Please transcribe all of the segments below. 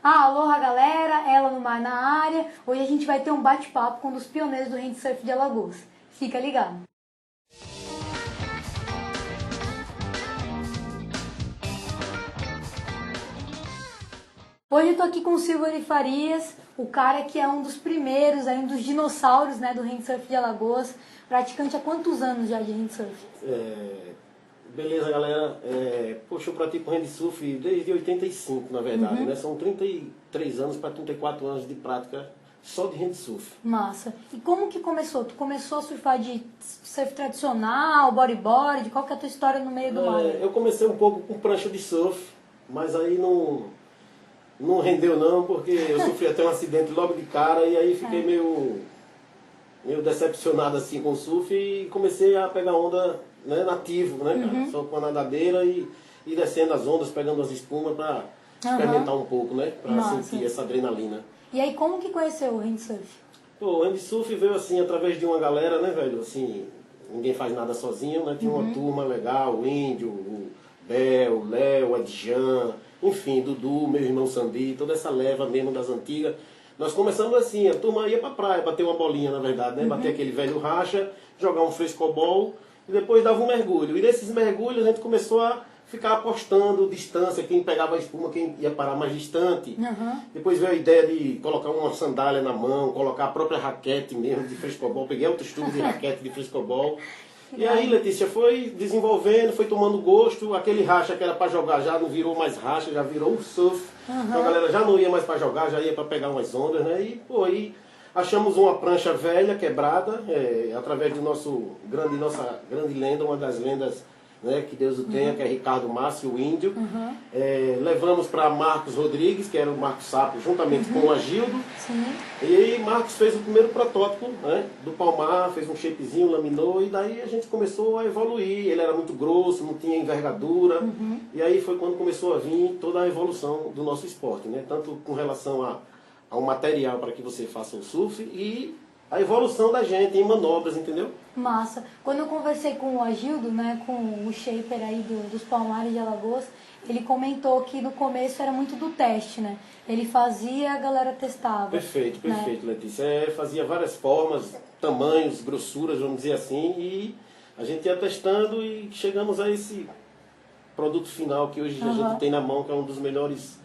Aloha galera, ela no mar na área. Hoje a gente vai ter um bate-papo com um dos pioneiros do handsurf de Alagoas. Fica ligado. Hoje eu tô aqui com o Silvio Farias, o cara que é um dos primeiros, um dos dinossauros, né, do handsurf de Alagoas. Praticante há quantos anos já de handsurf? Beleza, galera. Poxa, eu pratico handsurf desde 85, na verdade, né? São 33 anos para 34 anos de prática só de handsurf. Massa. E como que começou? Tu começou a surfar de surf tradicional, bodyboard? Qual que é a tua história no meio do mar? Eu comecei um pouco com prancha de surf, mas aí não rendeu não, porque eu sofri até um acidente logo de cara e aí fiquei meio decepcionado assim com o surf e comecei a pegar onda, né, nativo, né, cara? Só com a nadadeira e descendo as ondas, pegando as espumas para experimentar um pouco, né, para sentir essa adrenalina. E aí como que conheceu o handsurf? O handsurf veio assim através de uma galera, né, velho, assim, ninguém faz nada sozinho, né, tinha uma turma legal, o Índio, o Bel, o Léo, o Edjan, enfim, Dudu, meu irmão Sambi, toda essa leva mesmo das antigas. Nós começamos assim, a turma ia pra praia, bater uma bolinha, na verdade, né? Bater aquele velho racha, jogar um frescobol e depois dava um mergulho. E nesses mergulhos a gente começou a ficar apostando distância, quem pegava a espuma, quem ia parar mais distante. Depois veio a ideia de colocar uma sandália na mão, colocar a própria raquete mesmo de frescobol. Peguei outros tubos de raquete de frescobol. E aí, Letícia, foi desenvolvendo, foi tomando gosto. Aquele racha que era para jogar já não virou mais racha, já virou um surf. Então a galera já não ia mais para jogar, já ia para pegar umas ondas, né? E, pô, aí achamos uma prancha velha, quebrada, através do nossa grande lenda, uma das lendas, né, que Deus o tenha, que é Ricardo Márcio, o Índio. Levamos para Marcos Rodrigues, que era o Marcos Sapo, juntamente com o Agildo. E aí Marcos fez o primeiro protótipo, né, do Palmar, fez um shapezinho, laminou, e daí a gente começou a evoluir. Ele era muito grosso, não tinha envergadura. E aí foi quando começou a vir toda a evolução do nosso esporte, né, tanto com relação ao material para que você faça o surf e a evolução da gente em manobras, entendeu? Massa. Quando eu conversei com o Agildo, né, com o shaper aí dos Palmares de Alagoas, ele comentou que no começo era muito do teste, né? Ele fazia, a galera testava. Perfeito, Letícia. Fazia várias formas, tamanhos, grossuras, vamos dizer assim, e a gente ia testando e chegamos a esse produto final que hoje a gente tem na mão, que é um dos melhores,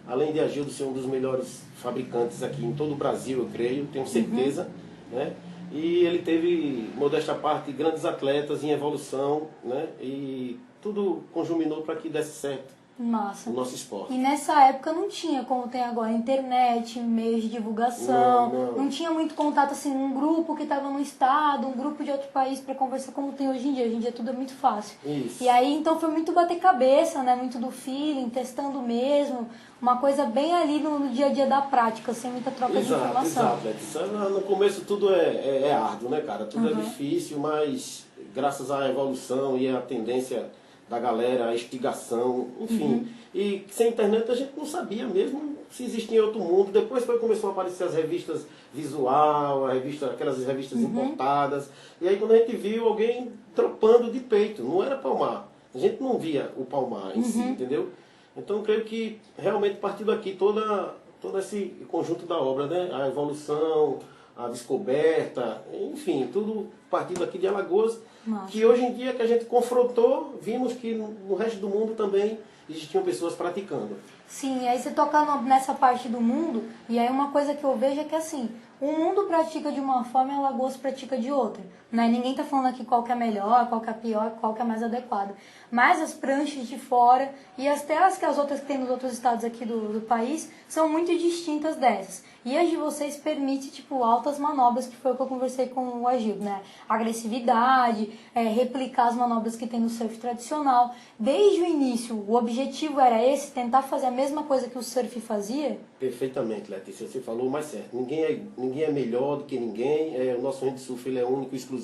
além de Agildo ser um dos melhores fabricantes aqui em todo o Brasil, eu creio, tenho certeza, né? E ele teve, modéstia à parte, grandes atletas em evolução, né? E tudo conjuminou para que desse certo. Massa. o nosso esporte. E nessa época não tinha, como tem agora, internet, meios de divulgação, não tinha muito contato, assim, um grupo que estava no estado, um grupo de outro país para conversar como tem hoje em dia. Hoje em dia tudo é muito fácil. Isso. E aí, então, foi muito bater cabeça, né? Muito do feeling, testando mesmo, uma coisa bem ali no dia a dia da prática, sem muita troca de informação. Exato. No começo tudo é árduo, né, cara? Tudo é difícil, mas graças à evolução e à tendência da galera, a instigação, enfim. E sem internet a gente não sabia mesmo se existia outro mundo. Depois começou a aparecer as revistas visual, aquelas revistas importadas. E aí quando a gente viu alguém dropando de peito, não era Palmar. A gente não via o Palmar em si, entendeu? Então creio que realmente partiu daqui todo esse conjunto da obra, né? A evolução, a descoberta, enfim, tudo partindo aqui de Alagoas. Nossa. Que hoje em dia que a gente confrontou, vimos que no resto do mundo também existiam pessoas praticando. Sim, e aí você toca nessa parte do mundo, e aí uma coisa que eu vejo é que assim, o mundo pratica de uma forma e Alagoas pratica de outra. Né? Ninguém tá falando aqui qual que é melhor, qual que é pior, qual que é mais adequado. Mas as pranchas de fora e até as outras que tem nos outros estados aqui do país são muito distintas dessas. E as de vocês permite, tipo, altas manobras, que foi o que eu conversei com o Agildo, né? Agressividade, replicar as manobras que tem no surf tradicional. Desde o início, o objetivo era esse, tentar fazer a mesma coisa que o surf fazia? Perfeitamente, Letícia, você falou o mais certo. Ninguém é melhor do que ninguém, o nosso handsurf ele é único e exclusivo.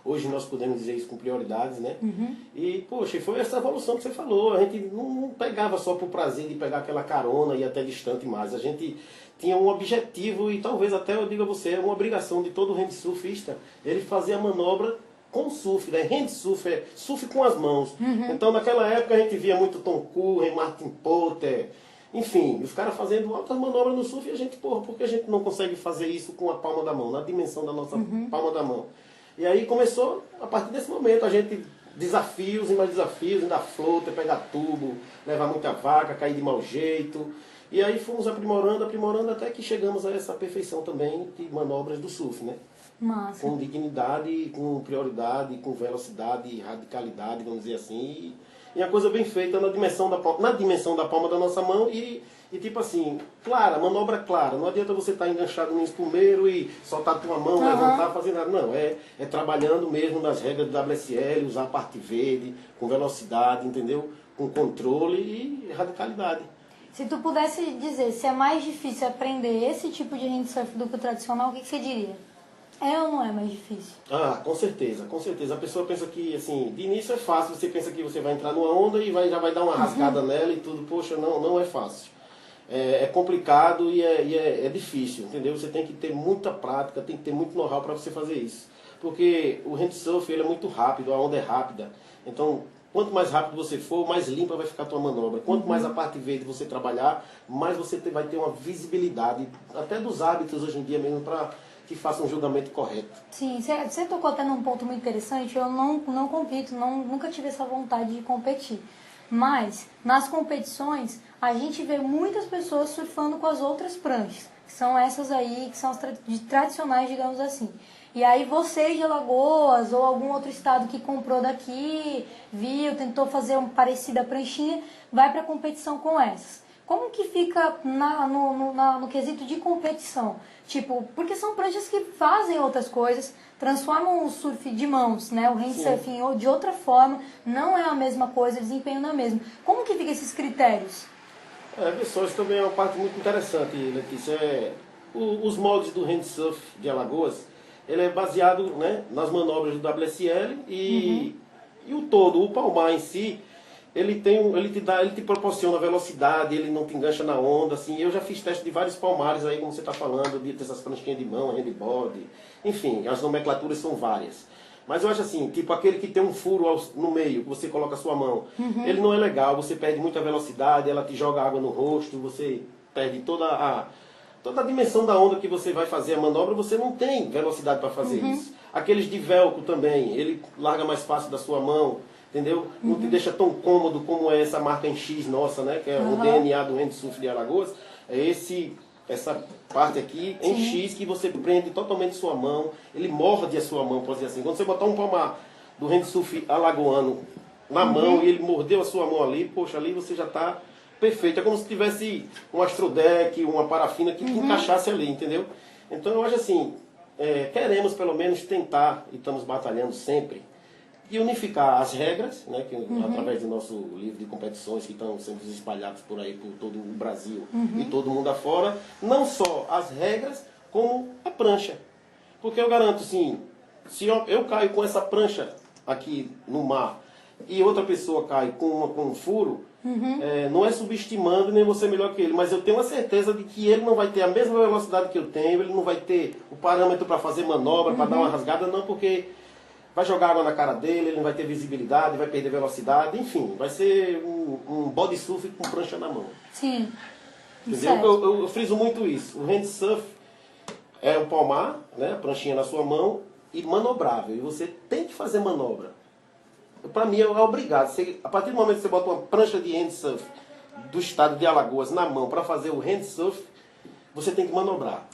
Hoje nós podemos dizer isso com prioridades, né? E, poxa, foi essa evolução que você falou. A gente não pegava só por prazer de pegar aquela carona e ir até distante mais. A gente tinha um objetivo e talvez até eu diga a você, é uma obrigação de todo handsurfista, ele fazer a manobra com surf, né? Handsurf é surf com as mãos. Então naquela época a gente via muito Tom Curren, Martin Potter, enfim, os caras fazendo altas manobras no surf e a gente, porra, por que a gente não consegue fazer isso com a palma da mão, na dimensão da nossa palma da mão? E aí começou, a partir desse momento, a gente, desafios e mais desafios, ainda flota, pegar tubo, levar muita vaca, cair de mau jeito. E aí fomos aprimorando até que chegamos a essa perfeição também de manobras do surf, né? Massa. Com dignidade, com prioridade, com velocidade, radicalidade, vamos dizer assim. E a coisa bem feita na dimensão da palma da nossa mão e tipo assim, clara, manobra clara. Não adianta você estar enganchado num espumeiro e soltar a tua mão, levantar, fazer nada. Não, é trabalhando mesmo nas regras do WSL, usar a parte verde, com velocidade, entendeu? Com controle e radicalidade. Se tu pudesse dizer se é mais difícil aprender esse tipo de handsurf do que o tradicional, o que você diria? É ou não é mais difícil? Ah, com certeza, com certeza. A pessoa pensa que, assim, de início é fácil, você pensa que você vai entrar numa onda e já vai dar uma rasgada nela e tudo. Poxa, não é fácil. É complicado e é difícil, entendeu? Você tem que ter muita prática, tem que ter muito know-how para você fazer isso. Porque o handsurf ele é muito rápido, a onda é rápida. Então, quanto mais rápido você for, mais limpa vai ficar a tua manobra. Quanto mais a parte verde você trabalhar, mais você vai ter uma visibilidade, até dos hábitos hoje em dia mesmo, para que faça um julgamento correto. Sim, você tocou até num ponto muito interessante. Eu não compito, nunca tive essa vontade de competir. Mas, nas competições, a gente vê muitas pessoas surfando com as outras pranchas, que são essas aí, que são as tradicionais, digamos assim. E aí você de Alagoas ou algum outro estado que comprou daqui, viu, tentou fazer uma parecida pranchinha, vai para competição com essas. Como que fica no quesito de competição? Tipo, porque são pranchas que fazem outras coisas, transformam o surf de mãos, né? O handsurfing de outra forma, não é a mesma coisa, o desempenho não é o mesmo. Como que ficam esses critérios? Pessoas também é uma parte muito interessante, Letícia. Os moldes do handsurf de Alagoas, ele é baseado, né, nas manobras do WSL e o todo, o palmar em si, ele te proporciona velocidade, ele não te engancha na onda, assim. Eu já fiz teste de vários palmares aí, como você está falando, dessas pranchinhas de mão, handboard, enfim, as nomenclaturas são várias. Mas eu acho assim, tipo aquele que tem um furo no meio, que você coloca a sua mão, ele não é legal, você perde muita velocidade, ela te joga água no rosto, você perde toda a dimensão da onda que você vai fazer a manobra, você não tem velocidade para fazer isso. Aqueles de velcro também, ele larga mais fácil da sua mão, entendeu? Não te deixa tão cômodo como é essa marca em X nossa, né? Que é o DNA do handsurf de Alagoas. É essa parte aqui em X que você prende totalmente sua mão, ele morde a sua mão, pode dizer assim. Quando você botar um palmar do handsurf alagoano na mão e ele mordeu a sua mão ali, poxa, ali você já está perfeito. É como se tivesse um astrodeck, uma parafina que encaixasse ali, entendeu? Então eu acho assim, queremos pelo menos tentar, e estamos batalhando sempre, e unificar as regras, né, que, através do nosso livro de competições que estão sendo espalhados por aí, por todo o Brasil e todo mundo afora, não só as regras, como a prancha. Porque eu garanto, assim, se eu caio com essa prancha aqui no mar e outra pessoa cai com um furo, não é subestimando nem você melhor que ele, mas eu tenho a certeza de que ele não vai ter a mesma velocidade que eu tenho, ele não vai ter o parâmetro para fazer manobra, para dar uma rasgada, não, porque vai jogar água na cara dele, ele não vai ter visibilidade, vai perder velocidade, enfim, vai ser um body surf com prancha na mão. Sim. Entendeu? Eu friso muito isso. O hand surf é o palmar, né, a pranchinha na sua mão, e manobrável. E você tem que fazer manobra. Para mim é obrigado. A partir do momento que você bota uma prancha de hand surf do estado de Alagoas na mão para fazer o hand surf, você tem que manobrar.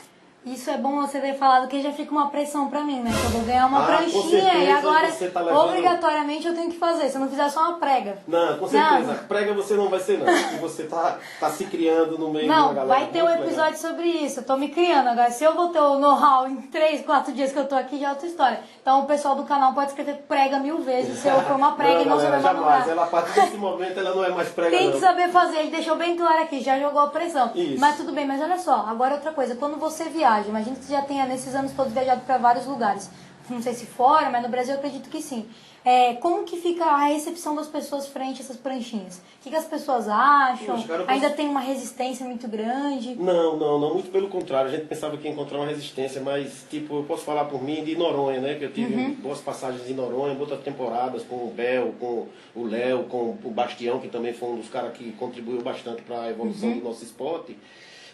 Isso é bom você ter falado, que já fica uma pressão pra mim, né? Que eu vou ganhar uma com pranchinha certeza, e agora você tá levando... obrigatoriamente eu tenho que fazer. Se eu não fizer só uma prega. Não, com certeza. Prega você não vai ser não. Porque você tá se criando no meio de uma galera. Vai ter um episódio sobre isso. Eu tô me criando agora. Se eu vou ter o know-how em 3, 4 dias que eu tô aqui, já é outra história. Então o pessoal do canal pode escrever prega 1000 vezes. Se eu for uma prega e não souber manobrar. Ela, a partir desse momento ela não é mais prega. Tem que saber fazer. Ele deixou bem claro aqui, já jogou a pressão. Isso. Mas tudo bem, mas olha só. Agora outra coisa. Quando você viaja, imagina que você já tenha nesses anos todos viajado para vários lugares. Não sei se fora, mas no Brasil eu acredito que sim. Como que fica a recepção das pessoas frente a essas pranchinhas? O que as pessoas acham? Poxa, cara, Ainda tem uma resistência muito grande? Não, muito pelo contrário. A gente pensava que ia encontrar uma resistência, mas tipo, eu posso falar por mim de Noronha, né? Que eu tive boas passagens em Noronha, outras temporadas com o Bel, com o Léo, com o Bastião, que também foi um dos caras que contribuiu bastante para a evolução do nosso esporte.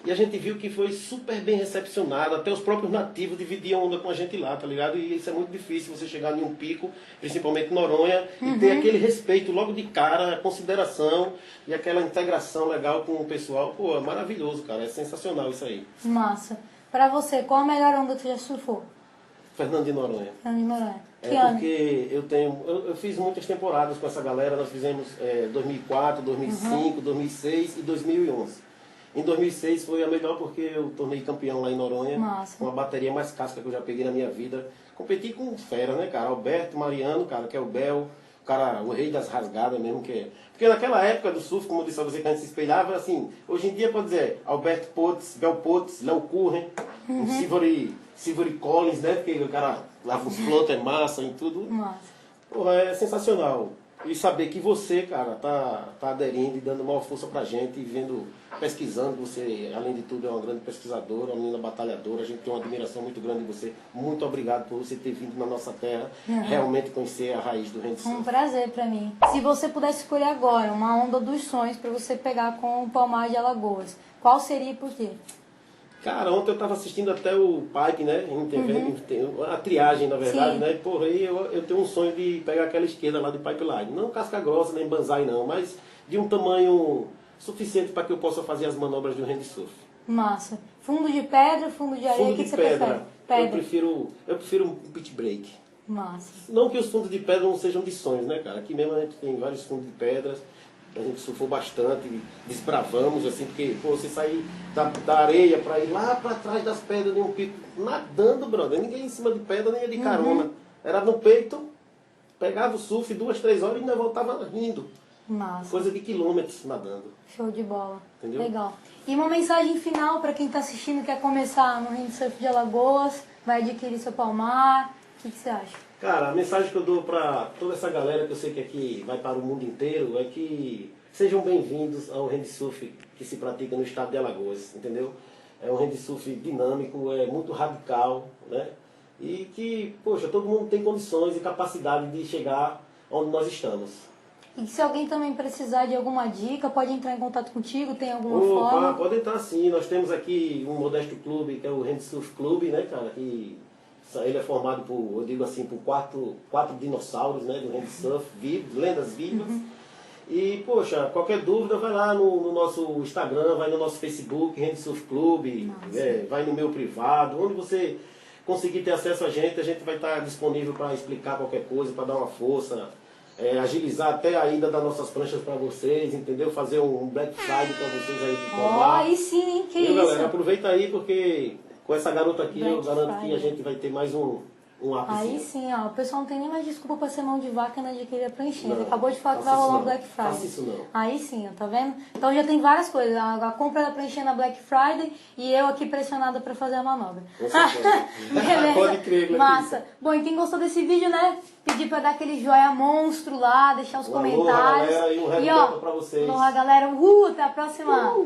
E a gente viu que foi super bem recepcionado, até os próprios nativos dividiam onda com a gente lá, tá ligado? E isso é muito difícil, você chegar em um pico, principalmente Noronha, e ter aquele respeito logo de cara, a consideração e aquela integração legal com o pessoal. Pô, é maravilhoso, cara, é sensacional isso aí. Massa. Pra você, qual a melhor onda que você já surfou? Fernando de Noronha. Fernando de Noronha. Que ano? Porque eu fiz muitas temporadas com essa galera, nós fizemos 2004, 2005, 2006 e 2011. Em 2006 foi a melhor porque eu tornei campeão lá em Noronha. Massa. Com a bateria mais casca que eu já peguei na minha vida. Competi com fera, né, cara? Alberto Mariano, cara, que é o Bel, o rei das rasgadas mesmo, que é. Porque naquela época do surf, como eu disse a você, que a gente se espelhava, assim, hoje em dia pode dizer Alberto Potts, Bel Potts, Léo Curren, o Silvery Collins, né? Porque o cara lava os floater, massa e tudo. Massa. Porra, é sensacional. E saber que você, cara, tá aderindo e dando maior força pra gente e pesquisando. Você, além de tudo, é uma grande pesquisadora, uma menina batalhadora. A gente tem uma admiração muito grande de você. Muito obrigado por você ter vindo na nossa terra, realmente conhecer a raiz do handsurf. Um prazer pra mim. Se você pudesse escolher agora uma onda dos sonhos pra você pegar com o Palmar de Alagoas, qual seria e por quê? Cara, ontem eu estava assistindo até o Pipe, né? A triagem, na verdade, Sim. né? Porra, aí eu tenho um sonho de pegar aquela esquerda lá do Pipeline. Não casca grossa, nem banzai não, mas de um tamanho suficiente para que eu possa fazer as manobras de um handsurf. Massa. Fundo de pedra, fundo de areia, Fundo o que de você pedra. prefere? Pedra. Eu prefiro um pit break. Massa. Não que os fundos de pedra não sejam de sonhos, né, cara? Aqui mesmo a gente tem vários fundos de pedras. A gente surfou bastante, desbravamos, assim, porque pô, você sair da areia para ir lá para trás das pedras de um pico, nadando, brother. Ninguém em cima de pedra, nem de carona. Era no peito, pegava o surf 2, 3 horas e ainda voltava rindo. Massa. Coisa de quilômetros nadando. Show de bola. Entendeu? Legal. E uma mensagem final para quem está assistindo e quer começar no Handsurf de Alagoas, vai adquirir seu Palmar, o que você acha? Cara, a mensagem que eu dou para toda essa galera que eu sei que aqui vai para o mundo inteiro é que sejam bem-vindos ao handsurf que se pratica no estado de Alagoas, entendeu? É um handsurf dinâmico, é muito radical, né? E que, poxa, todo mundo tem condições e capacidade de chegar onde nós estamos. E se alguém também precisar de alguma dica, pode entrar em contato contigo, tem alguma forma? Pode entrar sim, nós temos aqui um modesto clube, que é o Handsurf Clube, né, cara, que ele é formado por, eu digo assim, por quatro dinossauros, né, do handsurf, lendas vivas. E, poxa, qualquer dúvida vai lá no nosso Instagram, vai no nosso Facebook, Handsurf Clube, vai no meu privado, onde você conseguir ter acesso a gente vai estar disponível para explicar qualquer coisa, para dar uma força. agilizar até a ida das nossas pranchas para vocês, entendeu? Fazer um Black Friday para vocês aí de Ó, comprar. aí sim, que Viu, isso. galera? Aproveita aí, porque com essa garota aqui, eu Black garanto que Friday. a gente vai ter mais um ápice. Aí sim, ó, o pessoal não tem nem mais desculpa pra ser mão de vaca e não adquirir a pranchinha. Não, Ele acabou de falar que faça vai isso rolar um não. Black Friday. Faça isso não. Aí sim, ó, tá vendo? Então já tem várias coisas. A compra da pranchinha na Black Friday e eu aqui pressionada pra fazer a manobra. Com certeza. Beleza? Pode crer, Gleide. Massa. Bom, e quem gostou desse vídeo, né? Pedir pra dar aquele joia monstro lá, deixar os Aloha, comentários. galera, e um ó, pra vocês. aloha, galera. Até a próxima.